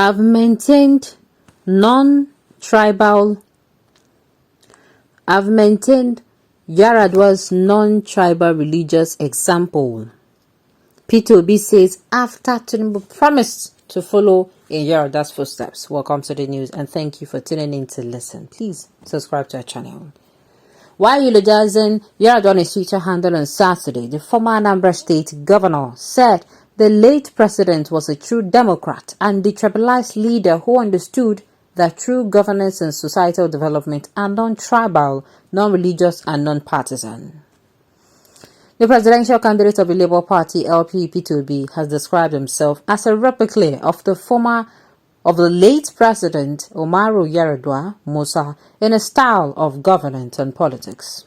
I've maintained non-tribal. I've maintained Yaradua'S non-tribal religious example. P2B says after Tinubu promised to follow in Yaradua'S footsteps. Welcome to the news and thank you for tuning in to listen. Please subscribe to our channel. While eulogizing Yaradu'a on his Twitter handle on Saturday, the former Anambra State governor said the late president was a true Democrat and the tribalized leader who understood that true governance and societal development are non-tribal, non-religious and non-partisan. The presidential candidate of the Labour Party LP P2B has described himself as a replica of the late president Umaru Yaradu'a Musa in a style of governance and politics.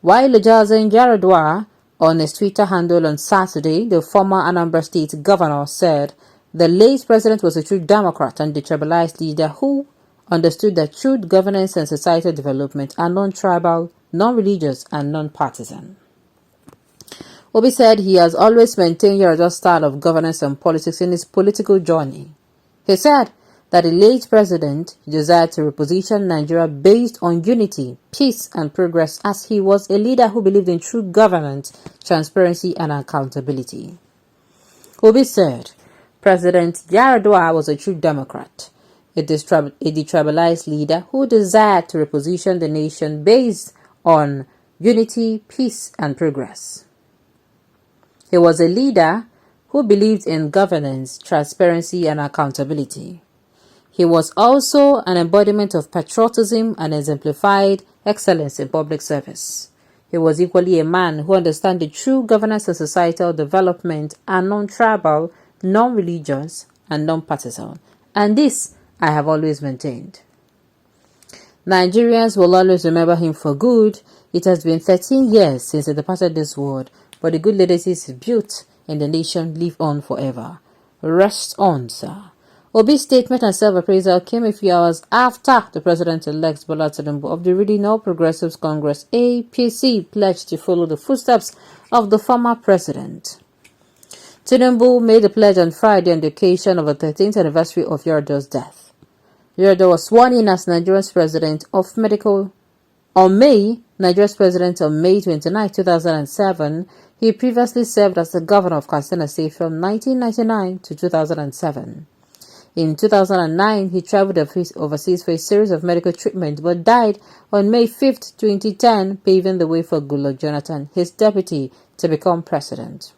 While eulogizing Yaradu'a on his Twitter handle on Saturday, the former Anambra State governor said the late president was a true Democrat and the tribalized leader who understood that true governance and societal development are non-tribal, non-religious and non-partisan. Obi said he has always maintained Yaradua'S style of governance and politics in his political journey. He said that the late president desired to reposition Nigeria based on unity, peace and progress as he was a leader who believed in true governance, transparency and accountability. Obi said President Yaradu'a was a true Democrat, a detribalized leader who desired to reposition the nation based on unity, peace and progress. He was a leader who believed in governance, transparency and accountability. He was also an embodiment of patriotism and exemplified excellence in public service. He was equally a man who understood the true governance and societal development are non-tribal, non-religious and non-partisan. And this I have always maintained. Nigerians will always remember him for good. It has been 13 years since he departed this world, but the good legacies he built in the nation live on forever. Rest on, sir. Obi's statement and self-appraisal came a few hours after the president-elect Bola Tinubu of the Ruling All Progressives Congress APC pledged to follow the footsteps of the former president. Tinubu made the pledge on Friday on the occasion of the 13th anniversary of Yaradua'S death. Yaradu'a was sworn in as Nigeria's president Nigeria's president on May 29, 2007. He previously served as the governor of Katsina State from 1999 to 2007. In 2009, he traveled overseas for a series of medical treatment but died on May 5, 2010, paving the way for Goodluck Jonathan, his deputy, to become president.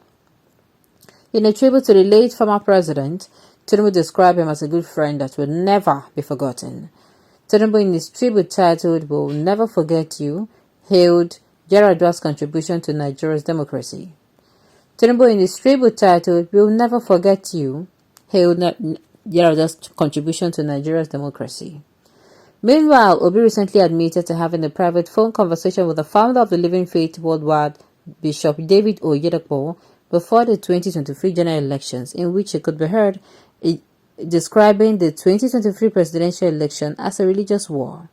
In a tribute to the late former president, Tinubu described him as a good friend that will never be forgotten. Tinubu, in his tribute titled "We'll Never Forget You," hailed Yaradua'S contribution to Nigeria's democracy. Tinubu, in his tribute titled "We'll Never Forget You," hailed Yaradua'S contribution to Nigeria's democracy. Meanwhile, Obi recently admitted to having a private phone conversation with the founder of the Living Faith Worldwide, Bishop David Oyedepo, before the 2023 general elections, in which he could be heard describing the 2023 presidential election as a religious war.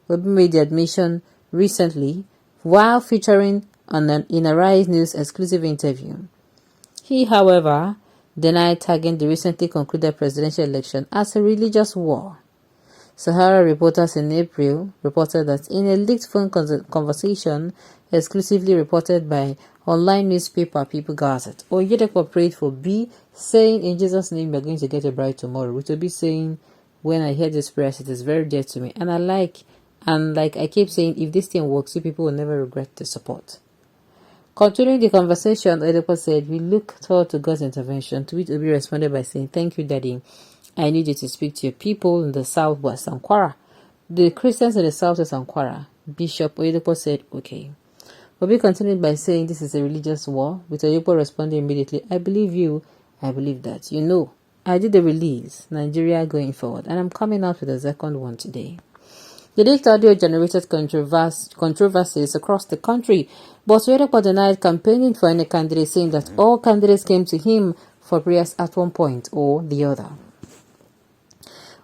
Obi made the admission recently while featuring in a Rise News exclusive interview. He, however, denied tagging the recently concluded presidential election as a religious war. Sahara reporters in April reported that in a leaked phone conversation exclusively reported by online newspaper People Gazette, Oyedepo prayed for B, saying, "In Jesus' name, you're going to get a bride tomorrow." With Obi saying, "When I hear this prayer, it is very dear to me. And I keep saying, if this thing works, you people will never regret the support." Continuing the conversation, Oyedepo said, "We look forward to God's intervention," to which Obi responded by saying, "Thank you, Daddy. I need you to speak to your people in the southwest and Kwara. The Christians in the southwest and Kwara." Bishop Oyedepo said, "Okay." Obi continued by saying, "This is a religious war," with Oyedepo responding immediately, "I believe you, I believe that. You know, I did the release, Nigeria going forward, and I'm coming out with a second one today." The leaked audio generated controversies across the country, but Oyedepo denied campaigning for any candidate, saying that all candidates came to him for prayers at one point or the other.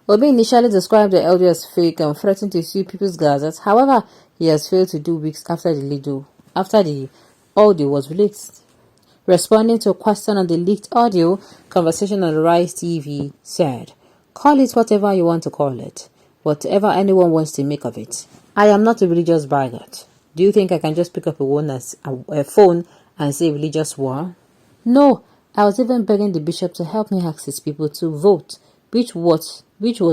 Obi initially described the audio as fake and threatened to sue People's Gazette. However, he has failed to do weeks after the audio was released. Responding to a question on the leaked audio conversation on Rise TV, said, "Call it whatever you want to call it, whatever anyone wants to make of it. I am not a religious bigot. Do you think I can just pick up a phone and say religious war? No, I was even begging the bishop to help me ask his people to vote, which was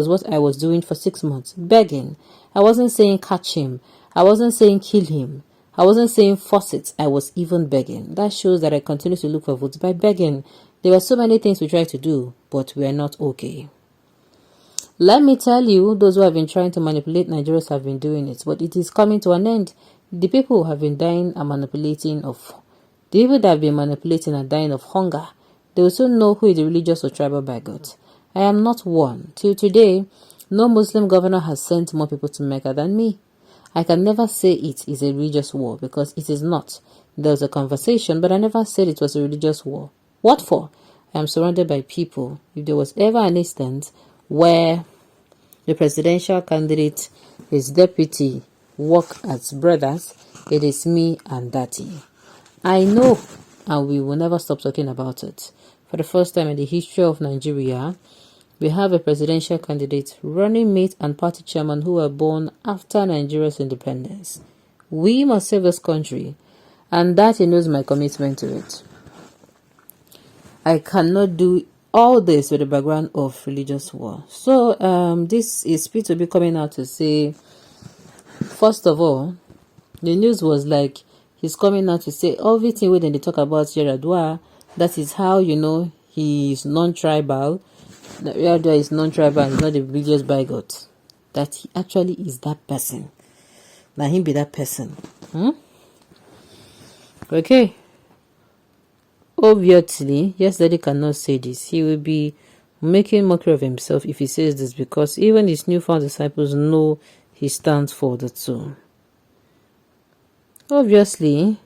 what I was doing for 6 months, begging. I wasn't saying catch him. I wasn't saying kill him. I wasn't saying force it. I was even begging. That shows that I continue to look for votes by begging. There were so many things we tried to do, but we are not okay." Let me tell you, those who have been trying to manipulate Nigerians have been doing it, but it is coming to an end. The people who have been dying are manipulating of... The people that have been manipulating are dying of hunger. They will soon know who is the religious or tribal bigot. I am not one. Till today, no Muslim governor has sent more people to Mecca than me. I can never say it is a religious war because it is not. There was a conversation, but I never said it was a religious war. What for? I am surrounded by people. If there was ever an instance where the presidential candidate, his deputy, work as brothers, it is me and Daddy. I know, and we will never stop talking about it. For the first time in the history of Nigeria, we have a presidential candidate, running mate and party chairman who were born after Nigeria's independence. We must save this country, and Daddy knows my commitment to it. I cannot do all this with the background of religious war. So this is P2B coming out to say, first of all, the news was like he's coming out to say everything when they talk about Yaradu'a, that is how he is non-tribal. Yaradu'a is non-tribal and not a religious bigot. That he actually is that person. Now him be that person. Okay. Obviously, yes, Daddy cannot say this. He will be making mockery of himself if he says this, because even his newfound disciples know he stands for the two. Obviously,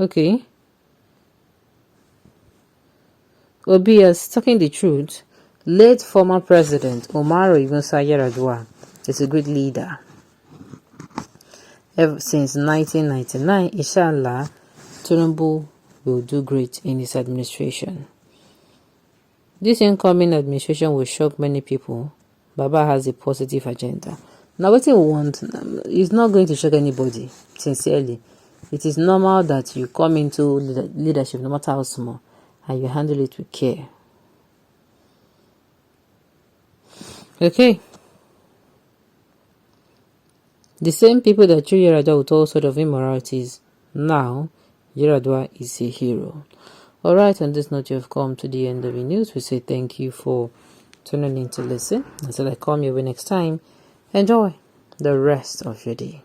okay. Obi is talking the truth. Late former President Umaru Musa Yaradu'a is a good leader. Ever since 1999, inshallah, Tinubu will do great in his administration. This incoming administration will shock many people. Baba has a positive agenda. Now, what we want is not going to shock anybody, sincerely. It is normal that you come into leadership, no matter how small, and you handle it with care. Okay. The same people that treat Yaradu'a with all sort of immoralities, now Yaradu'a is a hero. Alright, on this note, you have come to the end of the news. We say thank you for tuning in to listen. Until I come your way next time, enjoy the rest of your day.